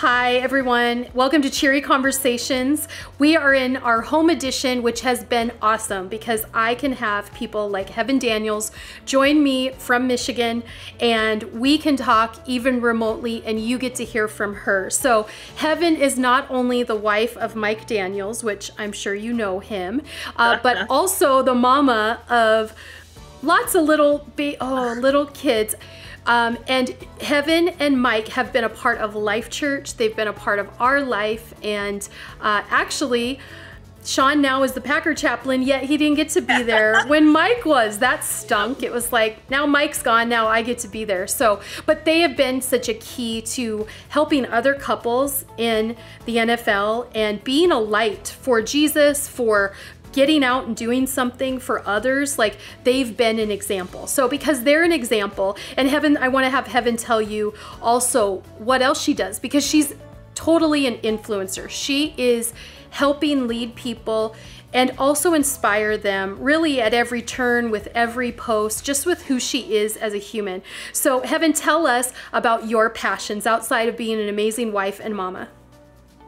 Hi everyone, welcome to Cheery Conversations. We are in our home edition, which has been awesome because I can have people like Heaven Daniels join me from Michigan and we can talk even remotely and you get to hear from her. So Heaven is not only the wife of Mike Daniels, which I'm sure you know him, but also the mama of lots of little kids. And Heaven and Mike have been a part of Life Church. They've been a part of our life. And actually, Sean now is the Packer chaplain, yet he didn't get to be there when Mike was. That stunk. It was like, now Mike's gone, now I get to be there. So, but they have been such a key to helping other couples in the NFL and being a light for Jesus, for getting out and doing something for others. Like, they've been an example. So because they're an example, and Heaven, I want to have Heaven tell you also what else she does, because she's totally an influencer. She is helping lead people and also inspire them really at every turn, with every post, just with who she is as a human. So Heaven, tell us about your passions outside of being an amazing wife and mama.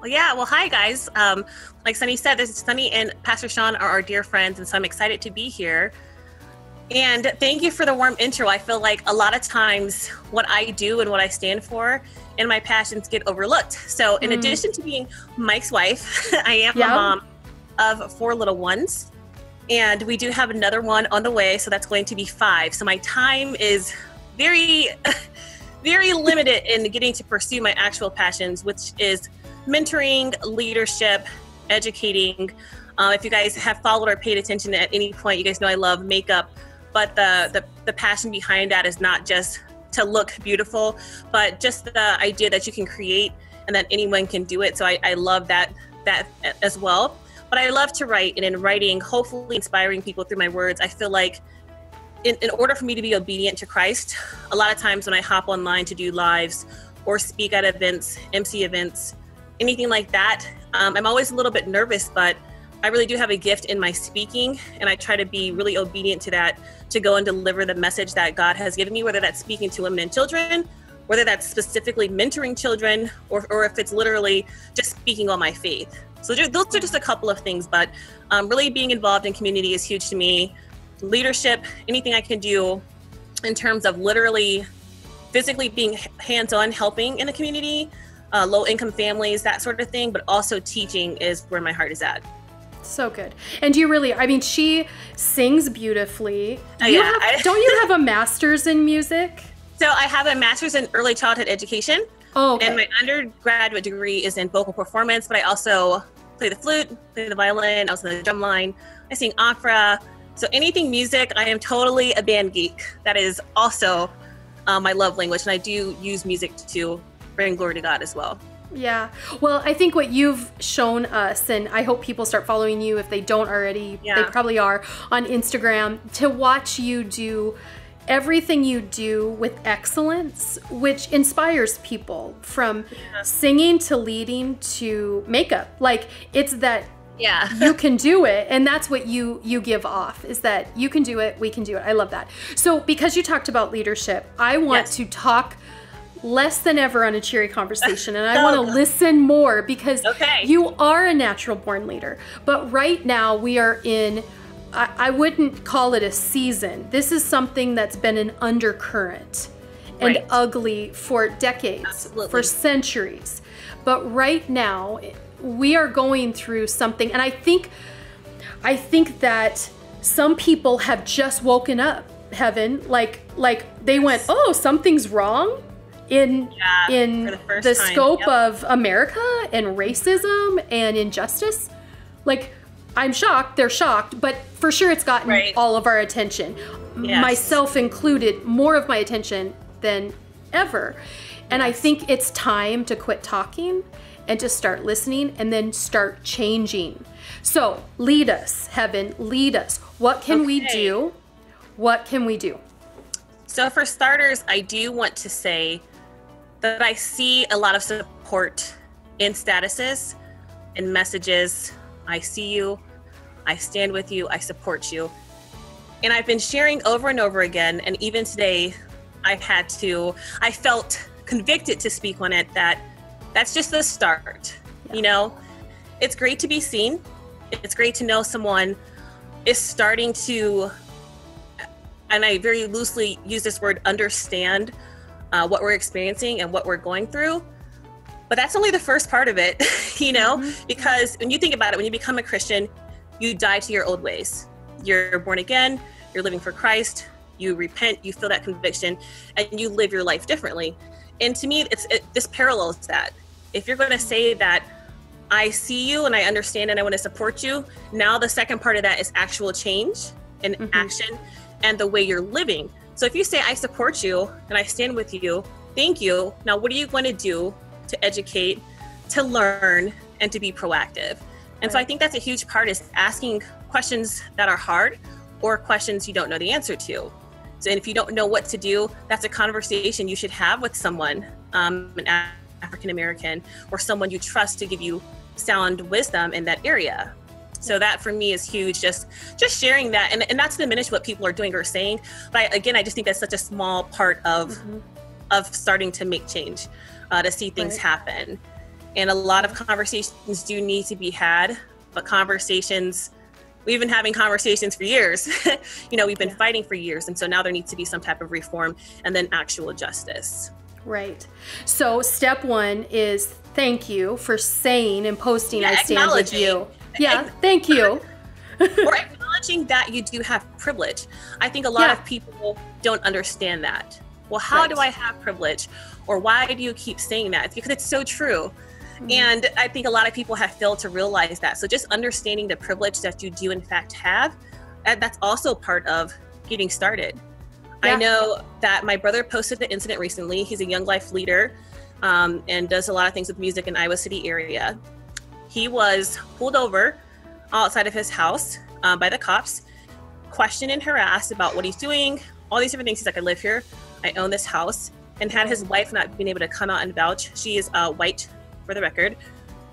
Well, hi guys. Like Sonny said, this is Sonny and Pastor Sean are our dear friends, and so I'm excited to be here. And thank you for the warm intro. I feel like a lot of times what I do and what I stand for and my passions get overlooked. So in addition to being Mike's wife, I am a mom of 4 little ones, and we do have another one on the way, so that's going to be 5. So my time is very, very limited in getting to pursue my actual passions, which is mentoring, leadership, educating. If you guys have followed or paid attention at any point, you guys know I love makeup, but the passion behind that is not just to look beautiful, but just the idea that you can create and that anyone can do it. So I love that as well. But I love to write, and in writing, hopefully inspiring people through my words. I feel like in order for me to be obedient to Christ, a lot of times when I hop online to do lives or speak at events, MC events, anything like that, I'm always a little bit nervous, but I really do have a gift in my speaking, and I try to be really obedient to that, to go and deliver the message that God has given me, whether that's speaking to women and children, whether that's specifically mentoring children, or if it's literally just speaking on my faith. So those are just a couple of things, but really being involved in community is huge to me. Leadership, anything I can do in terms of literally physically being hands-on, helping in the community, low-income families, that sort of thing, but also teaching is where my heart is at. So good. And do you really, I mean, she sings beautifully. Don't you have a master's in music? So I have a master's in early childhood education. Oh, okay. And my undergraduate degree is in vocal performance, but I also play the flute, play the violin, I was in the drum line, I sing opera. So anything music, I am totally a band geek. That is also my love language, and I do use music to bring glory to God as well. Yeah. Well, I think what you've shown us, and I hope people start following you if they don't already, they probably are, on Instagram, to watch you do everything you do with excellence, which inspires people from singing to leading to makeup. Like, it's that you can do it, and that's what you give off, is that you can do it, we can do it. I love that. So because you talked about leadership, I want to talk less than ever on a Cheery Conversation, and I want to listen more, because you are a natural born leader. But right now we are in, I wouldn't call it a season. This is something that's been an undercurrent and ugly for decades, for centuries. But right now we are going through something, and I think that some people have just woken up, Heaven, like they went, oh, something's wrong in the scope of America and racism and injustice. Like, I'm shocked, they're shocked, but for sure it's gotten all of our attention, myself included, more of my attention than ever. And I think it's time to quit talking and to start listening, and then start changing. So lead us, Heaven, lead us. What can we do? What can we do? So for starters, I do want to say that I see a lot of support in statuses and messages. I see you, I stand with you, I support you. And I've been sharing over and over again, and even today I felt convicted to speak on it, that that's just the start. Yeah. You know, it's great to be seen. It's great to know someone is starting to, and I very loosely use this word, understand what we're experiencing and what we're going through. But that's only the first part of it, you know, because when you think about it, when you become a Christian, you die to your old ways. You're born again, you're living for Christ, you repent, you feel that conviction, and you live your life differently. And to me, this parallels that. If you're going to say that I see you and I understand and I want to support you, now the second part of that is actual change and action and the way you're living. So if you say I support you and I stand with you, thank you. Now, what are you going to do to educate, to learn, and to be proactive? And so I think that's a huge part, is asking questions that are hard or questions you don't know the answer to. So and if you don't know what to do, that's a conversation you should have with someone, an African American, or someone you trust to give you sound wisdom in that area. So that for me is huge, just sharing that, and not to diminish what people are doing or saying, but I just think that's such a small part of starting to make change, to see things happen. And a lot of conversations do need to be had, but we've been having conversations for years. You know, we've been fighting for years, and so now there needs to be some type of reform and then actual justice. Right. So step one is thank you for saying and posting I stand with you. Yeah, thank you. Or acknowledging that you do have privilege. I think a lot of people don't understand that. Well, how do I have privilege? Or why do you keep saying that? It's because it's so true. And I think a lot of people have failed to realize that. So just understanding the privilege that you do in fact have, that's also part of getting started. I know that my brother posted the incident recently. He's a Young Life leader and does a lot of things with music in Iowa City area. He was pulled over outside of his house by the cops, questioned and harassed about what he's doing, all these different things. He's like, I live here, I own this house, and had his wife not been able to come out and vouch. She is white, for the record.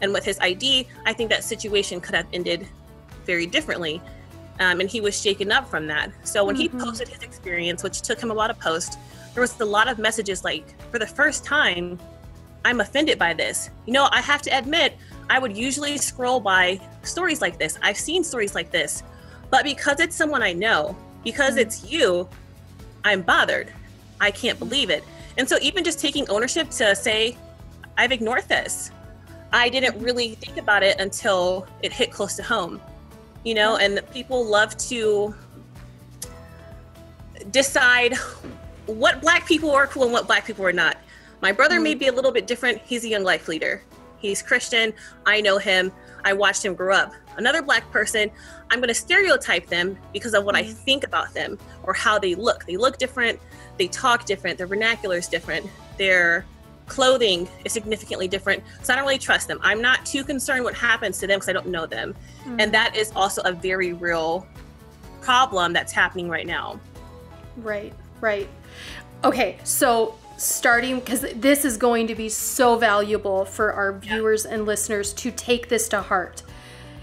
And with his ID, I think that situation could have ended very differently. And he was shaken up from that. So when he posted his experience, which took him a lot of posts, there was a lot of messages like, for the first time, I'm offended by this. You know, I have to admit, I would usually scroll by stories like this. I've seen stories like this, but because it's someone I know, because it's you, I'm bothered. I can't believe it. And so even just taking ownership to say, I've ignored this. I didn't really think about it until it hit close to home, you know, and people love to decide what Black people are cool and what Black people are not. My brother may be a little bit different. He's a Young Life leader. He's Christian. I know him. I watched him grow up. Another Black person, I'm going to stereotype them because of what I think about them or how they look. They look different. They talk different. Their vernacular is different. Their clothing is significantly different. So I don't really trust them. I'm not too concerned what happens to them because I don't know them. And that is also a very real problem that's happening right now. Right, right. Okay, so starting, because this is going to be so valuable for our viewers and listeners to take this to heart.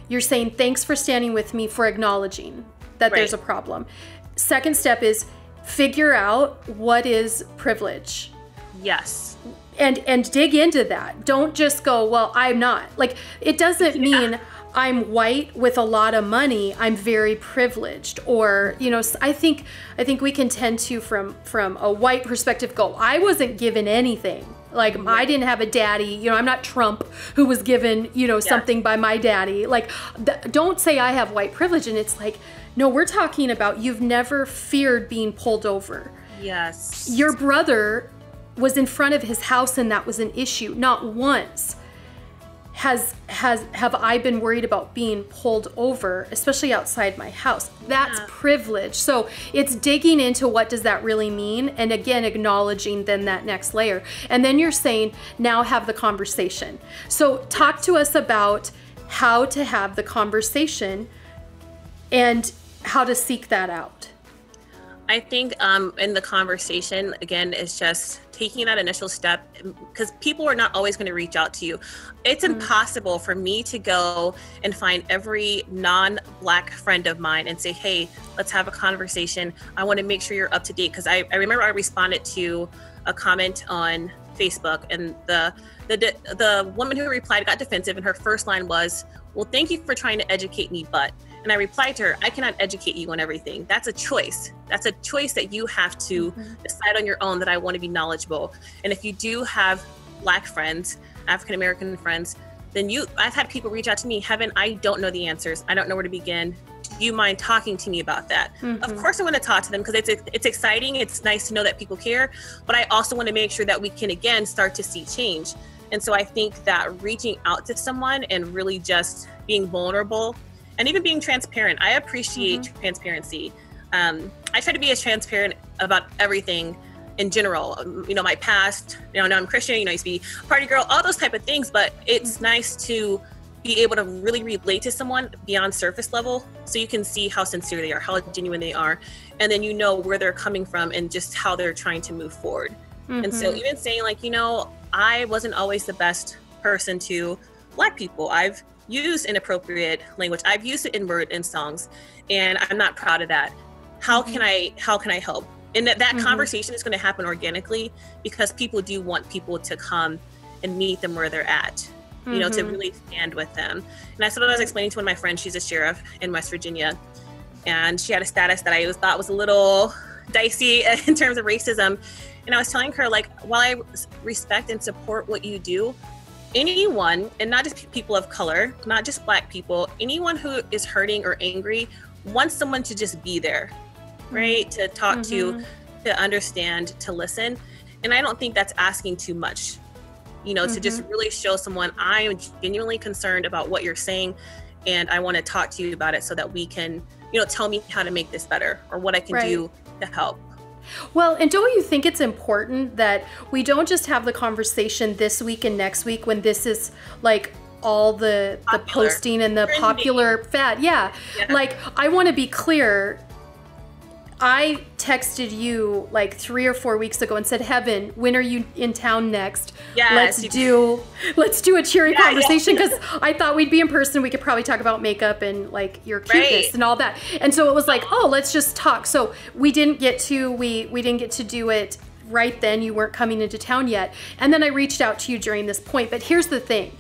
You're saying, thanks for standing with me, for acknowledging that there's a problem. Second step is figure out what is privilege. Yes. And dig into that. Don't just go, well, I'm not. Like, it doesn't mean I'm white with a lot of money, I'm very privileged. Or, you know, I think we can tend to, from a white perspective, go, I wasn't given anything. Like, I didn't have a daddy, you know, I'm not Trump who was given, you know, something by my daddy. Like, don't say I have white privilege. And it's like, no, we're talking about you've never feared being pulled over. Yes. Your brother was in front of his house and that was an issue. Not once have I been worried about being pulled over, especially outside my house. That's privilege. So it's digging into what does that really mean, and again, acknowledging then that next layer. And then you're saying, now have the conversation. So talk to us about how to have the conversation and how to seek that out. I think in the conversation, again, it's just taking that initial step, because people are not always going to reach out to you. It's impossible for me to go and find every non-Black friend of mine and say, hey, let's have a conversation. I want to make sure you're up to date. Because I remember I responded to a comment on Facebook, and the woman who replied got defensive, and her first line was, "Well, thank you for trying to educate me, but." And I replied to her, "I cannot educate you on everything. That's a choice. That's a choice that you have to decide on your own, that I want to be knowledgeable. And if you do have Black friends, African-American friends, then I've had people reach out to me, Heaven, I don't know the answers. I don't know where to begin. Do you mind talking to me about that?" Of course I want to talk to them, because it's exciting. It's nice to know that people care, but I also want to make sure that we can, again, start to see change. And so I think that reaching out to someone and really just being vulnerable and even being transparent. I appreciate transparency. I try to be as transparent about everything in general. My past, now I'm Christian, I used to be a party girl, all those type of things, but it's nice to be able to really relate to someone beyond surface level, so you can see how sincere they are, how genuine they are, and then where they're coming from and just how they're trying to move forward. And so even saying I wasn't always the best person to Black people. I've used inappropriate language. I've used the N-word in songs, and I'm not proud of that. How can I help? And that conversation is going to happen organically, because people do want people to come and meet them where they're at, to really stand with them. And that's what I was explaining to one of my friends. She's a sheriff in West Virginia, and she had a status that I thought was a little dicey in terms of racism. And I was telling her, while I respect and support what you do, anyone, and not just people of color, not just Black people, anyone who is hurting or angry wants someone to just be there, right? To talk to understand, to listen. And I don't think that's asking too much, to just really show someone, I am genuinely concerned about what you're saying, and I want to talk to you about it so that we can, tell me how to make this better, or what I can do to help. Well, and don't you think it's important that we don't just have the conversation this week and next week, when this is all the posting and the popular fad? Yeah. I want to be clear. I texted you 3 or 4 weeks ago and said, Heaven, when are you in town next? Yes, let's do a cheery conversation, because I thought we'd be in person. We could probably talk about makeup and your cuteness and all that. And so it was let's just talk. So we didn't get to do it right then. You weren't coming into town yet. And then I reached out to you during this point. But here's the thing.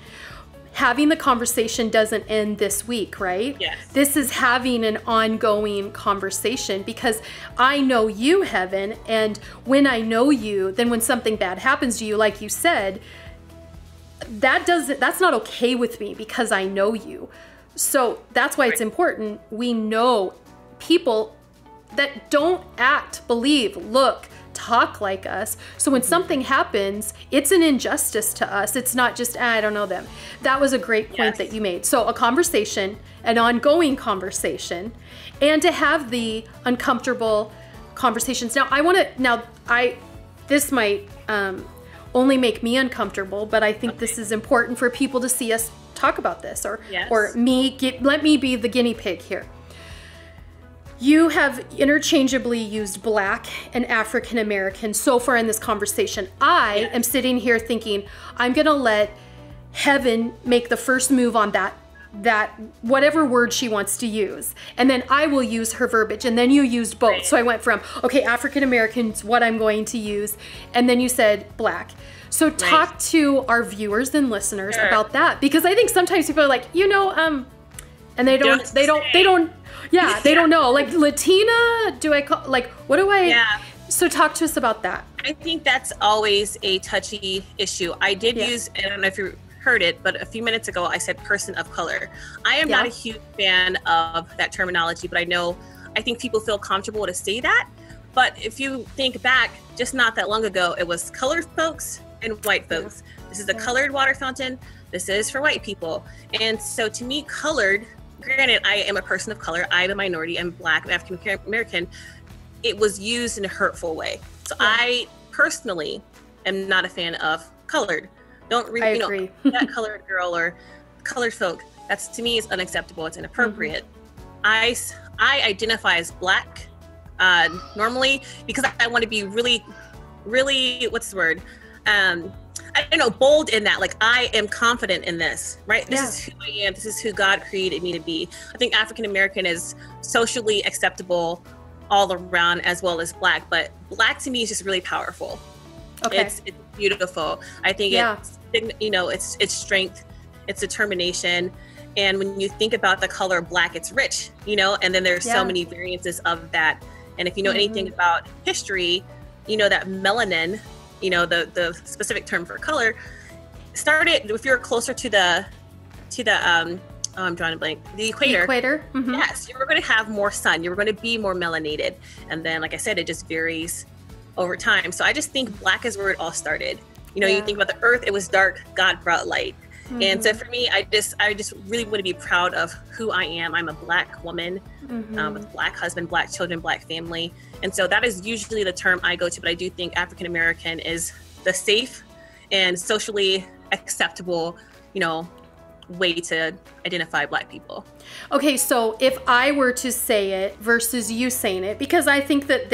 Having the conversation doesn't end this week, right? Yes. This is having an ongoing conversation, because I know you, Heaven, and when I know you, then when something bad happens to you, like you said, that's not okay with me, because I know you. So that's why it's important. We know people that don't act, believe, look, talk like us. So when something happens, it's an injustice to us. It's not just, I don't know them. That was a great point that you made. So a conversation, an ongoing conversation, and to have the uncomfortable conversations. Now, this might only make me uncomfortable, but I think this is important for people to see us talk about this, or let me be the guinea pig here. You have interchangeably used Black and African American so far in this conversation. I am sitting here thinking, I'm gonna let Heaven make the first move on that whatever word she wants to use, and then I will use her verbiage, and then you used both. So I went from, okay, African American's what I'm going to use, and then you said Black. So talk to our viewers and listeners about that, because I think sometimes people are and they don't. Yeah, they don't know. Latina, do I call, what do I? Yeah. So talk to us about that. I think that's always a touchy issue. I did use, I don't know if you heard it, but a few minutes ago I said person of color. I am not a huge fan of that terminology, but I think people feel comfortable to say that. But if you think back, just not that long ago, it was colored folks and white folks. This is a colored water fountain. This is for white people. And so to me, colored, granted, I am a person of color. I'm a minority. I'm Black, I'm African American. It was used in a hurtful way. So I personally am not a fan of colored. Don't read, agree. That colored girl or colored folk. That's, to me, is unacceptable. It's inappropriate. I identify as Black normally, because I want to be really, what's the word? I don't know, bold in that. I am confident in this, right? This is who I am. This is who God created me to be. I think African American is socially acceptable all around, as well as Black. But Black to me is just really powerful. Okay. beautiful. I think it's, you know, it's strength, it's determination. And when you think about the color black, it's rich, you know, and then there's so many variances of that. And if you know anything about history, you know that melanin, you know, the specific term for color, started, if you're closer to the I'm drawing a blank, the equator. Yes, you were going to have more sun. You were going to be more melanated. And then, like I said, it just varies over time. So I just think black is where it all started. You know, you think about the earth, it was dark, God brought light. And so for me, I just really want to be proud of who I am. I'm a black woman with a black husband, black children, black family. And so that is usually the term I go to, but I do think African American is the safe and socially acceptable, you know, way to identify black people. Okay, so if I were to say it versus you saying it, because I think that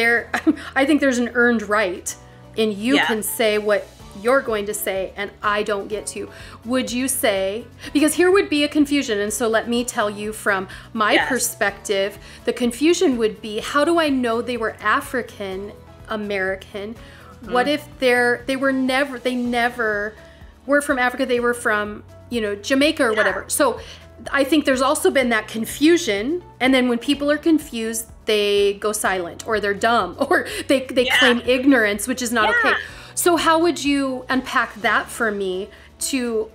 I think there's an earned right and you can say what you're going to say and I don't get to. Would you say, because here would be a confusion, and so let me tell you from my perspective, the confusion would be, how do I know they were African American? What if they never were from Africa, they were from, you know, Jamaica or whatever. So I think there's also been that confusion, and then when people are confused, they go silent or they're dumb or they claim ignorance, which is not okay. So how would you unpack that for me to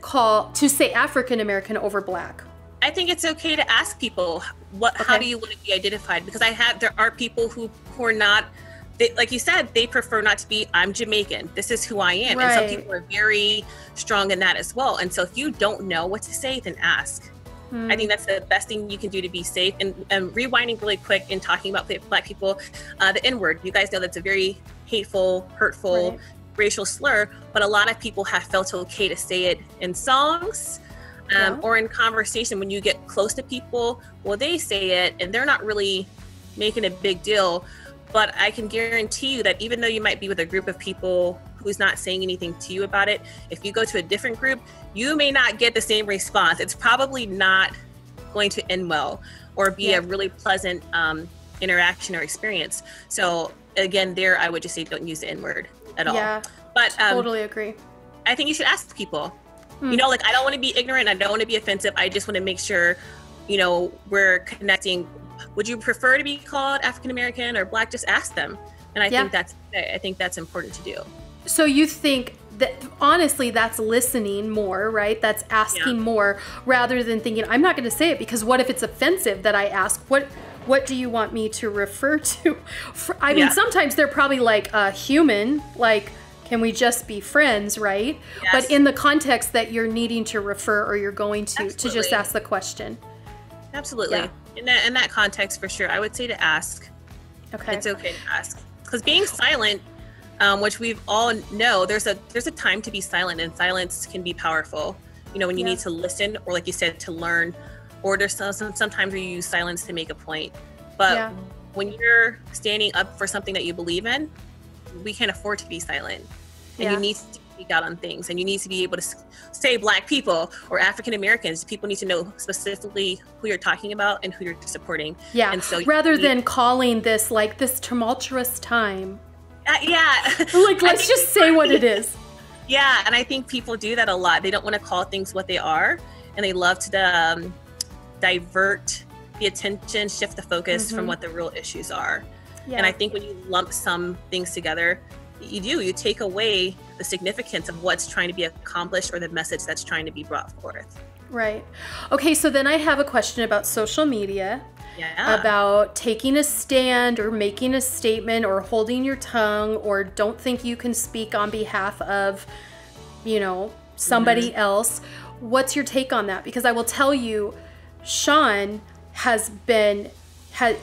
say African American over black? I think it's okay to ask people how do you want to be identified? Because there are people who are not, like you said, they prefer not to be, I'm Jamaican, this is who I am. Right. And some people are very strong in that as well. And so if you don't know what to say, then ask. I think that's the best thing you can do to be safe. And rewinding really quick and talking about black people, the N-word, you guys know that's a very hateful, hurtful, racial slur, but a lot of people have felt okay to say it in songs or in conversation. When you get close to people, well, they say it and they're not really making a big deal. But I can guarantee you that even though you might be with a group of people who's not saying anything to you about it, if you go to a different group, you may not get the same response. It's probably not going to end well or be a really pleasant interaction or experience. So again, there I would just say don't use the N-word at all. Yeah, but totally agree. I think you should ask people. You know, like, I don't want to be ignorant. I don't want to be offensive. I just want to make sure, you know, we're connecting. Would you prefer to be called African American or black? Just ask them. And I think that's important to do. So you think that, honestly, that's listening more, right? That's asking more rather than thinking, I'm not going to say it because what if it's offensive that I ask? What do you want me to refer to? I mean, sometimes they're probably like a human, like, can we just be friends, right? Yes. But in the context that you're needing to refer or you're going to just ask the question. Absolutely. Yeah. In that context, for sure, I would say to ask. Okay. It's okay to ask. Because being silent, which we've all know, there's a time to be silent, and silence can be powerful. You know, when you need to listen, or like you said, to learn, or there's sometimes where you use silence to make a point. But when you're standing up for something that you believe in, we can't afford to be silent. And you need to speak out on things, and you need to be able to say black people or African Americans. People need to know specifically who you're talking about and who you're supporting. Yeah. And so rather than calling this like this tumultuous time. Like, let's just say what it is. Yeah. And I think people do that a lot. They don't want to call things what they are. And they love to divert the attention, shift the focus from what the real issues are. Yeah. And I think when you lump some things together, you take away the significance of what's trying to be accomplished or the message that's trying to be brought forth. Right. Okay, so then I have a question about social media, about taking a stand or making a statement or holding your tongue or don't think you can speak on behalf of, you know, somebody else. What's your take on that? Because I will tell you, Sean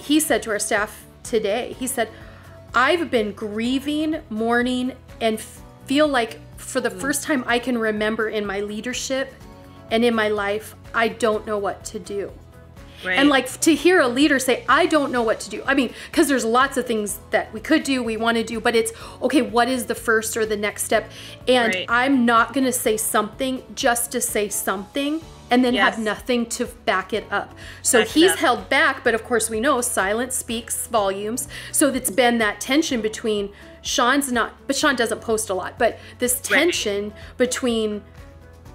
he said to our staff today, he said, I've been grieving, mourning, and feel like for the first time I can remember in my leadership and in my life, I don't know what to do. Right. And like to hear a leader say, I don't know what to do. I mean, because there's lots of things that we could do, we want to do, but it's, okay, what is the first or the next step? And I'm not going to say something just to say something and then have nothing to back it up. So he's held back, but of course we know silence speaks volumes. So it's been that tension between Sean doesn't post a lot, but this tension between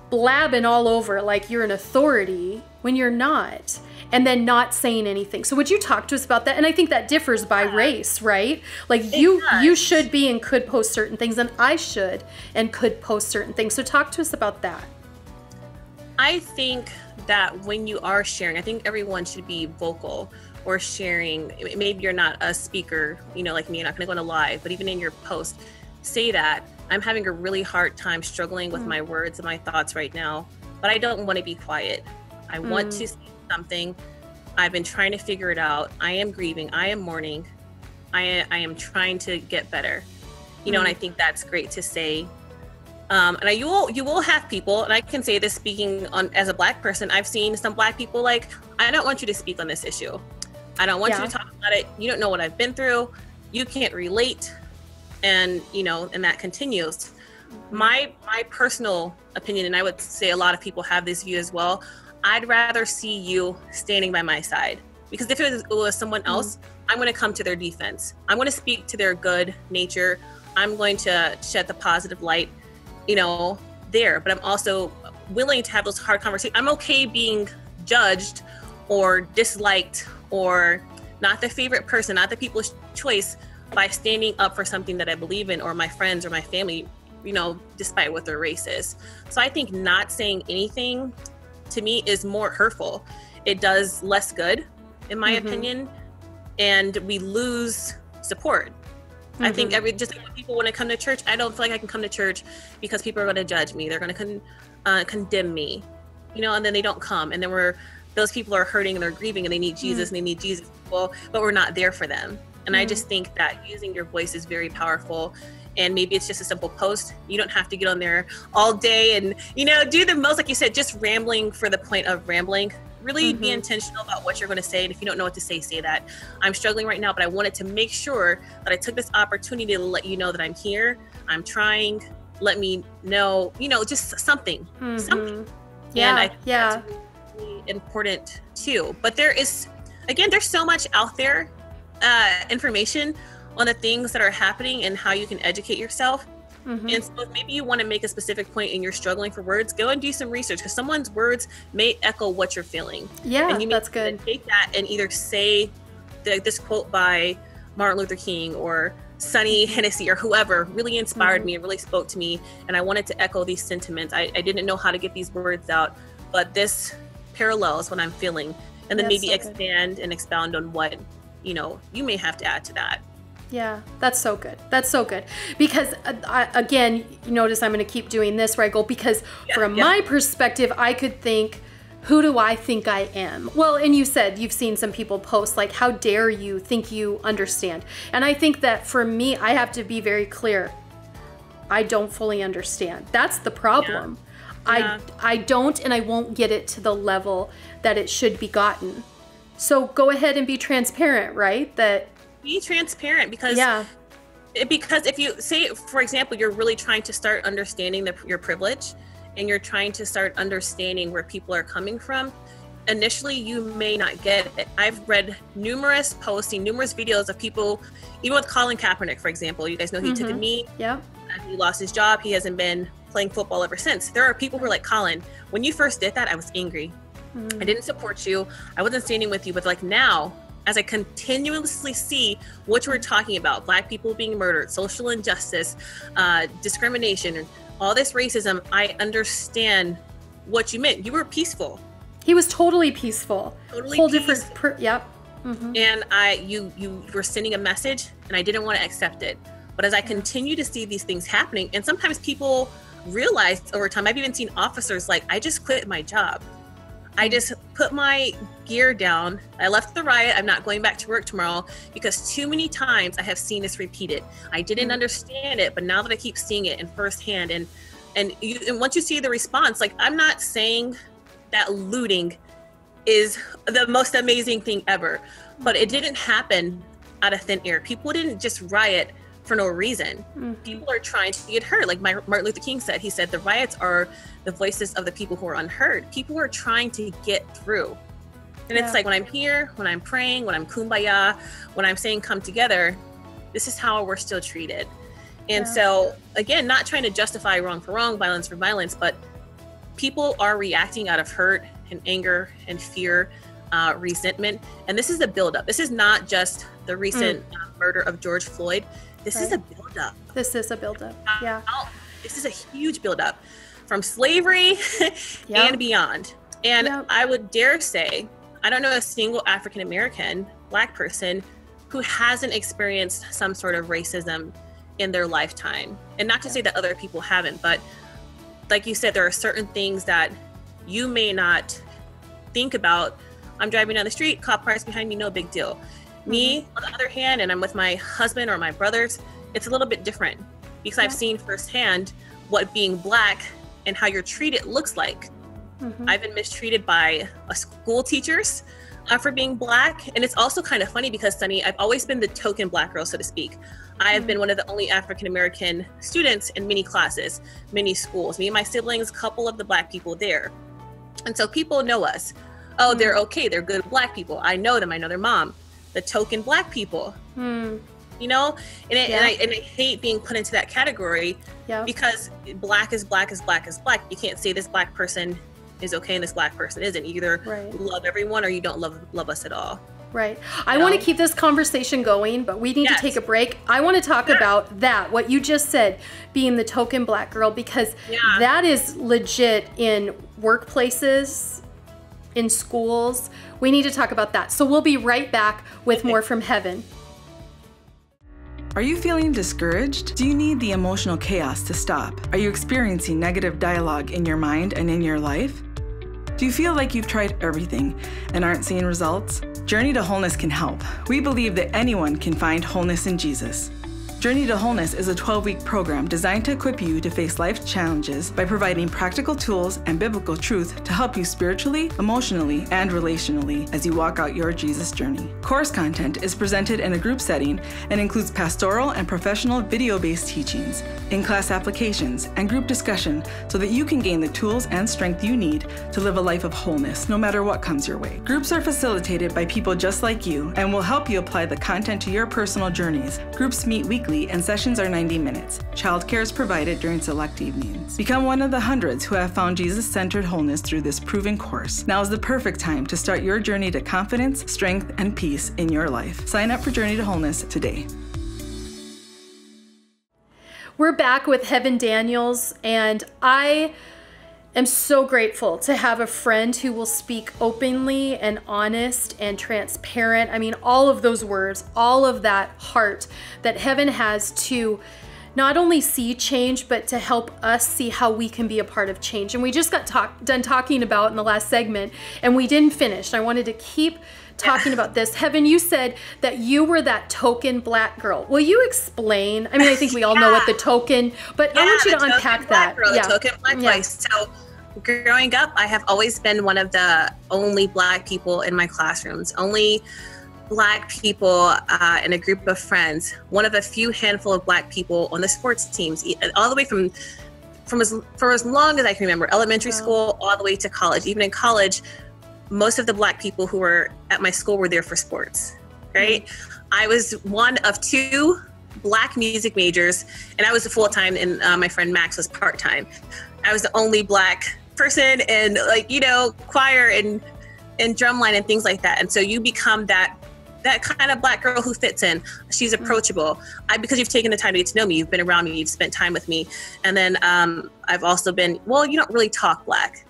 blabbing all over like you're an authority when you're not, and then not saying anything. So would you talk to us about that? And I think that differs by race, right? Like you should be and could post certain things, and I should and could post certain things. So talk to us about that. I think that when you are sharing, I think everyone should be vocal or sharing. Maybe you're not a speaker, you know, like me, you're not going to go on a live, but even in your post, say that I'm having a really hard time struggling with my words and my thoughts right now, but I don't want to be quiet. I want to say something. I've been trying to figure it out. I am grieving. I am mourning. I am trying to get better. You know, and I think that's great to say. And you will have people, and I can say this speaking on as a Black person, I've seen some Black people like, I don't want you to speak on this issue. I don't want you to talk about it. You don't know what I've been through. You can't relate. And, you know, and that continues. My personal opinion, and I would say a lot of people have this view as well, I'd rather see you standing by my side, because if it was someone else, I'm going to come to their defense. I'm going to speak to their good nature. I'm going to shed the positive light, you know, there. But I'm also willing to have those hard conversations. I'm okay being judged or disliked or not the favorite person, not the people's choice, by standing up for something that I believe in, or my friends or my family, you know, despite what their race is. So I think not saying anything to me is more hurtful. It does less good, in my opinion, and we lose support. I think just like when people want to come to church, I don't feel like I can come to church because people are going to judge me. They're going to condemn me, you know, and then they don't come. And then those people are hurting and they're grieving and they need Jesus and they need Jesus. Well, but we're not there for them. And I just think that using your voice is very powerful. And maybe it's just a simple post. You don't have to get on there all day and, you know, do the most, like you said, just rambling for the point of rambling. Really be intentional about what you're going to say. And if you don't know what to say that. I'm struggling right now, but I wanted to make sure that I took this opportunity to let you know that I'm here. I'm trying. Let me know, you know, just something. Something. Yeah. And I think that's really important too. But there's so much out there, information on the things that are happening and how you can educate yourself. And so if maybe you want to make a specific point and you're struggling for words, go and do some research, because someone's words may echo what you're feeling. Yeah, and you may that's good. Take that and either say this quote by Martin Luther King or Sonny, Hennessy, or whoever really inspired me and really spoke to me. And I wanted to echo these sentiments. I didn't know how to get these words out, but this parallels what I'm feeling. And then maybe expand and expound on what, you know, you may have to add to that. Yeah, that's so good. That's so good. Because again, you notice I'm going to keep doing this where I go, because from my perspective, I could think, who do I think I am? Well, and you said you've seen some people post like, how dare you think you understand? And I think that for me, I have to be very clear. I don't fully understand. That's the problem. I don't, and I won't get it to the level that it should be gotten. So go ahead and be transparent, right? Be transparent, because if you say, for example, you're really trying to start understanding your privilege and you're trying to start understanding where people are coming from, initially you may not get it. I've read numerous posts, seen numerous videos of people, even with Colin Kaepernick, for example. You guys know he took a knee. Yeah. He lost his job. He hasn't been playing football ever since. There are people who are like, Colin, when you first did that, I was angry. I didn't support you. I wasn't standing with you. But like now, as I continuously see what you were talking about, Black people being murdered, social injustice, discrimination, all this racism, I understand what you meant. You were peaceful. He was totally peaceful. Totally whole peaceful. Different. And you were sending a message, and I didn't want to accept it. But as I continue to see these things happening, and sometimes people realize over time, I've even seen officers like, I just quit my job. I just put my gear down. I left the riot. I'm not going back to work tomorrow, because too many times I have seen this repeated. I didn't understand it, but now that I keep seeing it in firsthand, and once you see the response, like, I'm not saying that looting is the most amazing thing ever, but it didn't happen out of thin air. People didn't just riot for no reason. People are trying to get hurt. Like Martin Luther King said, he said the riots are the voices of the people who are unheard, people who are trying to get through. And it's like, when I'm here, when I'm praying, when I'm kumbaya, when I'm saying come together, this is how we're still treated. And so, again, not trying to justify wrong for wrong, violence for violence, but people are reacting out of hurt and anger and fear, resentment. And this is a buildup. This is not just the recent murder of George Floyd. This is a buildup. This is a buildup. Yeah. This is a huge buildup from slavery and beyond. And I would dare say, I don't know a single African-American Black person who hasn't experienced some sort of racism in their lifetime. And not to say that other people haven't, but like you said, there are certain things that you may not think about. I'm driving down the street, cop cars behind me, no big deal. Me, on the other hand, and I'm with my husband or my brothers, it's a little bit different because I've seen firsthand what being Black and how you're treated looks like. I've been mistreated by school teachers for being Black. And it's also kind of funny because, Sonny, I've always been the token Black girl, so to speak. I have been one of the only African-American students in many classes, many schools. Me and my siblings, a couple of the Black people there. And so people know us. Oh, they're okay. They're good Black people. I know them. I know their mom. The token Black people. You know? And I hate being put into that category because Black is Black is Black is Black. You can't say this Black person is okay and this Black person isn't. Either love everyone or you don't love us at all. Right. I want to keep this conversation going, but we need to take a break. I want to talk about that, what you just said, being the token Black girl, because that is legit in workplaces, in schools. We need to talk about that. So we'll be right back with more from heaven. Are you feeling discouraged? Do you need the emotional chaos to stop? Are you experiencing negative dialogue in your mind and in your life? Do you feel like you've tried everything and aren't seeing results? Journey to Wholeness can help. We believe that anyone can find wholeness in Jesus. Journey to Wholeness is a 12-week program designed to equip you to face life's challenges by providing practical tools and biblical truth to help you spiritually, emotionally, and relationally as you walk out your Jesus journey. Course content is presented in a group setting and includes pastoral and professional video-based teachings, in-class applications, and group discussion so that you can gain the tools and strength you need to live a life of wholeness no matter what comes your way. Groups are facilitated by people just like you and will help you apply the content to your personal journeys. Groups meet weekly and sessions are 90 minutes. Childcare is provided during select evenings. Become one of the hundreds who have found Jesus-centered wholeness through this proven course. Now is the perfect time to start your journey to confidence, strength, and peace in your life. Sign up for Journey to Wholeness today. We're back with Heaven Daniels, and I am so grateful to have a friend who will speak openly and honest and transparent. I mean, all of those words, all of that heart that Heaven has to not only see change, but to help us see how we can be a part of change. And we just got done talking about in the last segment, and we didn't finish. I wanted to keep talking about this. Heaven, you said that you were that token Black girl. Will you explain? I mean, I think we all know what the token, but I want you to unpack that. Girl, the token Black place. So growing up, I have always been one of the only Black people in my classrooms, only Black people in a group of friends, one of a few handful of Black people on the sports teams, all the way from for as long as I can remember, elementary school all the way to college. Even in college, most of the Black people who were at my school were there for sports, right? I was one of two Black music majors, and I was full-time, and my friend Max was part-time. I was the only Black person in, like, you know, choir and drumline and things like that. And so you become that kind of Black girl who fits in. She's approachable. Because you've taken the time to get to know me, you've been around me, you've spent time with me. And then I've also been, well, you don't really talk Black.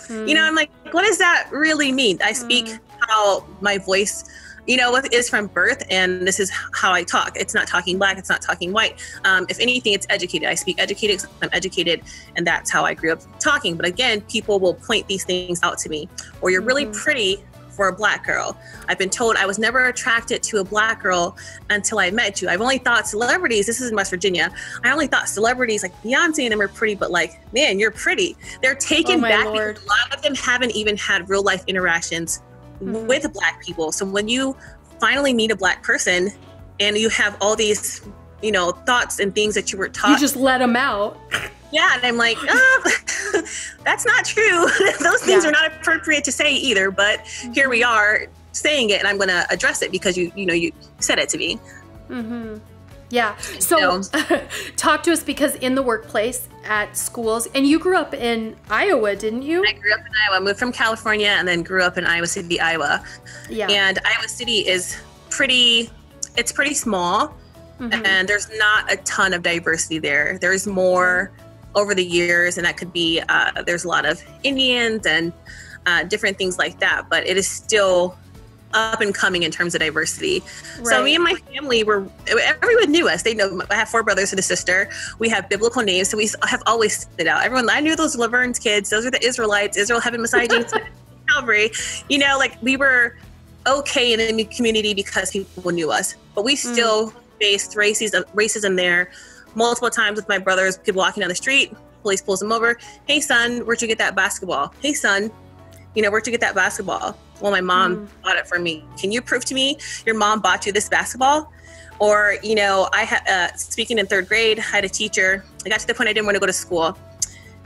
You know, I'm like, what does that really mean? I speak how my voice, you know, is from birth, and this is how I talk. It's not talking Black, it's not talking white. If anything, it's educated. I speak educated because I'm educated, and that's how I grew up talking. But again, people will point these things out to me. Or you're really pretty for a Black girl. I've been told I was never attracted to a Black girl until I met you. I've only thought celebrities, this is in West Virginia, I only thought celebrities like Beyonce and them are pretty, but like, man, you're pretty. They're taken back because a lot of them haven't even had real life interactions with Black people. So when you finally meet a Black person and you have all these, you know, thoughts and things that you were taught. You just let them out. Yeah, and I'm like, that's not true. Those things are not appropriate to say either, but here we are saying it, and I'm going to address it because you said it to me. Mm-hmm. Yeah. So talk to us, because in the workplace, at schools, and you grew up in Iowa, didn't you? I grew up in Iowa, moved from California, and then grew up in Iowa City, Iowa. Yeah. And Iowa City is pretty small, and there's not a ton of diversity there. There's more over the years, and that could be, there's a lot of Indians and different things like that, but it is still up and coming in terms of diversity. Right. So me and my family everyone knew us. They know, I have 4 brothers and a sister. We have biblical names, so we have always stood out. I knew those Laverne's kids. Those are the Israelites, Israel, Heaven, Messiah, James, Calvary. Like we were okay in the community because people knew us, but we still faced racism there multiple times with my brothers. People walking down the street, police pulls them over. Hey son, where'd you get that basketball? Hey son, where'd you get that basketball? Well, my mom bought it for me. Can you prove to me your mom bought you this basketball? Or, I had, speaking in 3rd grade, I had a teacher. I got to the point I didn't want to go to school.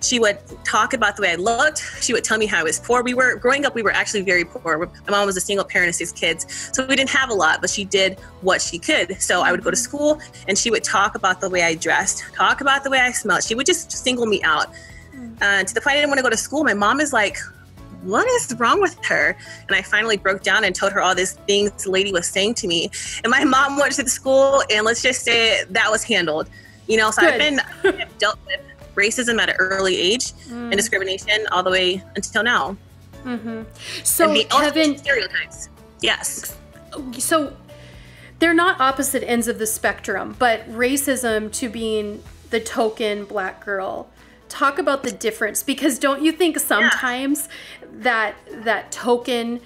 She would talk about the way I looked. She would tell me how I was poor. Growing up, we were actually very poor. My mom was a single parent of 6 kids. So we didn't have a lot, but she did what she could. So I would go to school and she would talk about the way I dressed, talk about the way I smelled. She would just single me out. To the point I didn't want to go to school. My mom is like, what is wrong with her? And I finally broke down and told her all these things the lady was saying to me. And my mom went to the school, and let's just say that was handled. So I've dealt with racism at an early age and discrimination all the way until now. So Kevin, stereotypes. Yes. So they're not opposite ends of the spectrum, but racism to being the token Black girl. Talk about the difference, because don't you think sometimes that token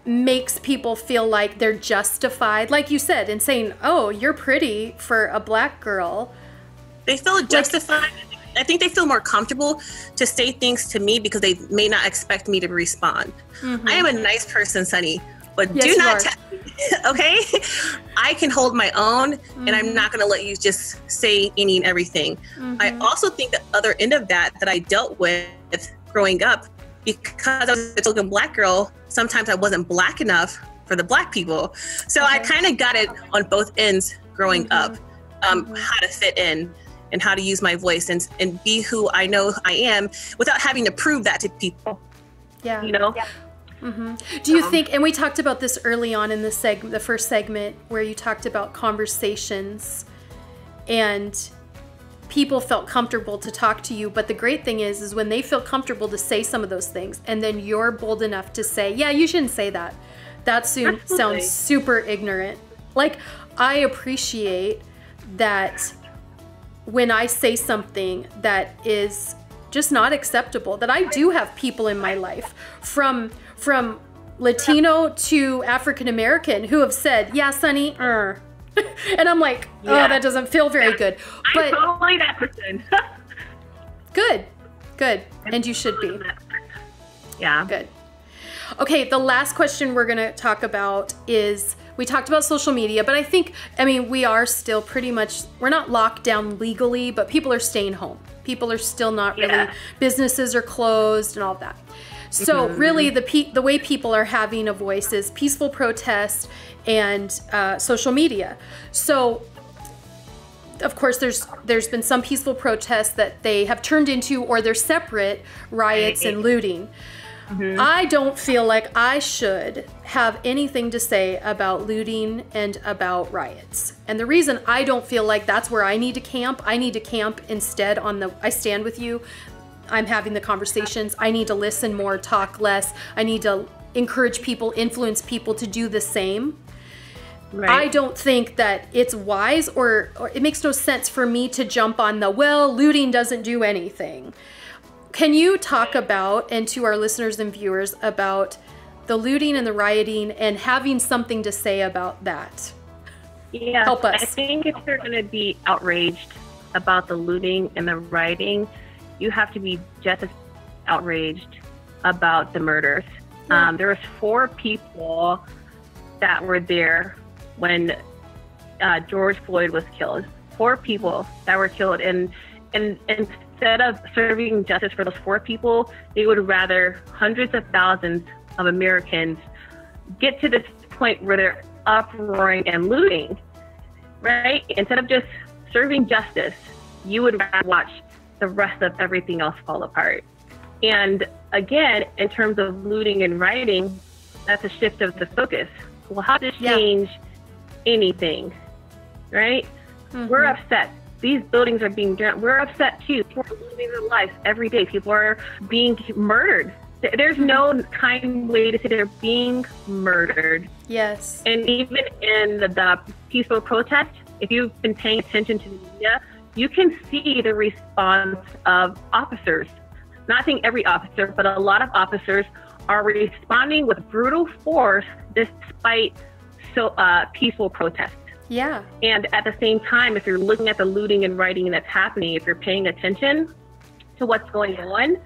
makes people feel like they're justified, like you said, in saying, oh, you're pretty for a Black girl? They feel justified. I think they feel more comfortable to say things to me because they may not expect me to respond. I am a nice person, Sonny, but do not tell me, okay? I can hold my own, and I'm not going to let you just say any and everything. I also think the other end of that I dealt with growing up, because I was a token Black girl, sometimes I wasn't Black enough for the Black people. So I kind of got it on both ends growing up, how to fit in and how to use my voice and be who I know I am without having to prove that to people. Yeah. Do you think, and we talked about this early on in the first segment, where you talked about conversations and people felt comfortable to talk to you, but the great thing is when they feel comfortable to say some of those things, and then you're bold enough to say, yeah, you shouldn't say that. That sounds super ignorant. Like, I appreciate that when I say something that is just not acceptable, that I do have people in my life from Latino to African American who have said, yeah, Sonny, and I'm like, oh, that doesn't feel very good. But I'm totally that person. Good. And you should be. Yeah. Good. Okay, the last question we're going to talk about is, we talked about social media, but we are still pretty much, we're not locked down legally, but people are staying home. People are still not really, businesses are closed and all of that. So really the way people are having a voice is peaceful protest and social media. So of course there's been some peaceful protests that they have turned into, or they're separate riots and looting. I don't feel like I should have anything to say about looting and about riots. And the reason I don't feel like that's where I need to camp instead on I stand with you. I'm having the conversations. I need to listen more, talk less. I need to encourage people, influence people to do the same. Right. I don't think that it's wise, or it makes no sense for me to jump on looting doesn't do anything. Can you talk about, and to our listeners and viewers, about the looting and the rioting and having something to say about that? Yeah, help us. I think if you're going to be outraged about the looting and the rioting, you have to be just as outraged about the murders. Yeah. There was 4 people that were there when George Floyd was killed. 4 people that were killed, and instead of serving justice for those 4 people, they would rather hundreds of thousands of Americans get to this point where they're uproaring and looting, right? Instead of just serving justice, you would rather watch the rest of everything else fall apart. And again, in terms of looting and rioting, that's a shift of the focus. Well, how does change anything, right? We're upset. These buildings are being drowned. We're upset too. People are losing their lives every day. People are being murdered. There's no kind way to say they're being murdered. Yes. And even in the peaceful protest, if you've been paying attention to the media, you can see the response of officers. Not saying every officer, but a lot of officers are responding with brutal force despite peaceful protests. Yeah. And at the same time, if you're looking at the looting and rioting that's happening, if you're paying attention to what's going on,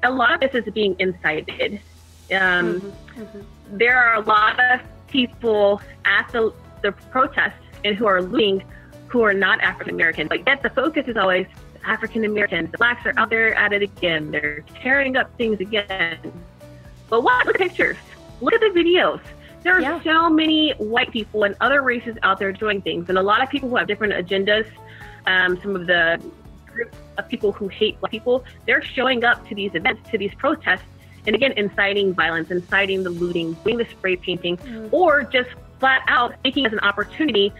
a lot of this is being incited. There are a lot of people at the protests and who are looting who are not African American, but yet the focus is always African Americans. The blacks are out there at it again. They're tearing up things again. But look at the pictures. Look at the videos. There are so many white people and other races out there doing things, and a lot of people who have different agendas. Some of the groups of people who hate black people, they're showing up to these events, to these protests, and again, inciting violence, inciting the looting, doing the spray painting, or just flat out taking it as an opportunity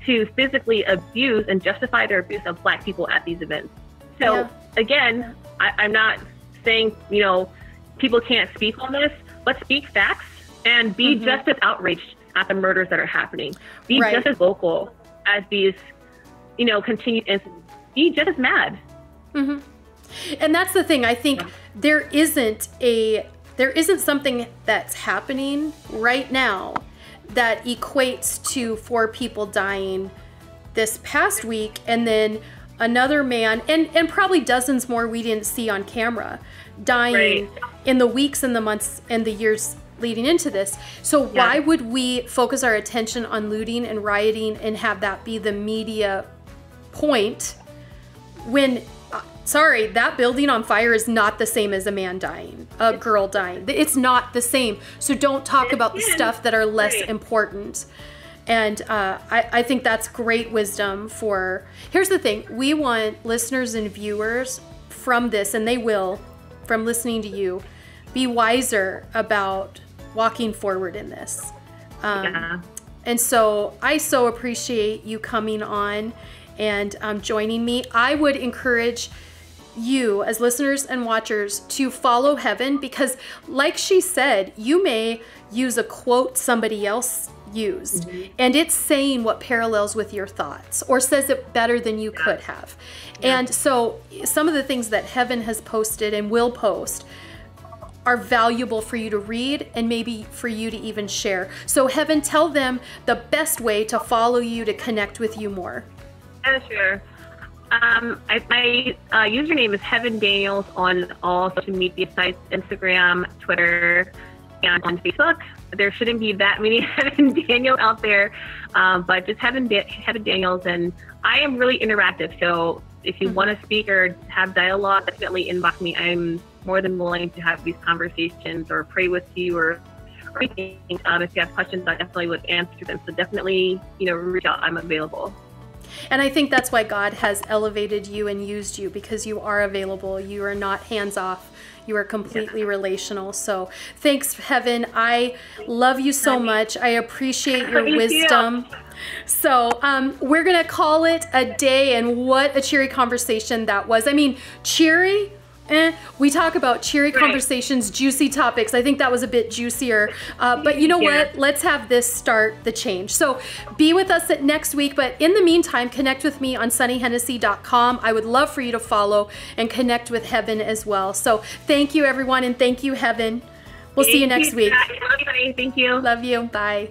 to physically abuse and justify their abuse of black people at these events. So again, I'm not saying, people can't speak on this, but speak facts and be just as outraged at the murders that are happening. Be just as vocal as these, continued incidents. Be just as mad. And that's the thing. I think there isn't something that's happening right now that equates to 4 people dying this past week, and then another man, and probably dozens more we didn't see on camera, dying in the weeks and the months and the years leading into this. So why would we focus our attention on looting and rioting and have that be the media point when, sorry, that building on fire is not the same as a man dying, a girl dying. It's not the same. So don't talk about the stuff that are less important. And I think that's great wisdom for, here's the thing, we want listeners and viewers from this, and they will, from listening to you, be wiser about walking forward in this. And so I so appreciate you coming on and joining me. I would encourage you as listeners and watchers to follow Heaven, because like she said, you may use a quote somebody else used and it's saying what parallels with your thoughts or says it better than you could have. And so some of the things that Heaven has posted and will post are valuable for you to read and maybe for you to even share. So Heaven, tell them the best way to follow you, to connect with you more. Sure. My username is Heaven Daniels on all social media sites, Instagram, Twitter, and on Facebook. There shouldn't be that many Heaven Daniels out there, but just Heaven Daniels. And I am really interactive. So if you want to speak or have dialogue, definitely inbox me. I'm more than willing to have these conversations or pray with you or anything. If you have questions, I definitely would answer them. So definitely, reach out. I'm available. And I think that's why God has elevated you and used you, because you are available. You are not hands off. You are completely relational. So thanks, Heaven. I love you so much. I appreciate your wisdom. So we're going to call it a day, and what a cheery conversation that was. I mean, cheery? We talk about cheery conversations, juicy topics. I think that was a bit juicier. But you know what? Let's have this start the change. So be with us next week. But in the meantime, connect with me on sonnyhennessy.com. I would love for you to follow and connect with Heaven as well. So thank you, everyone. And thank you, Heaven. We'll see you next week. Love you, honey. Thank you. Love you. Bye.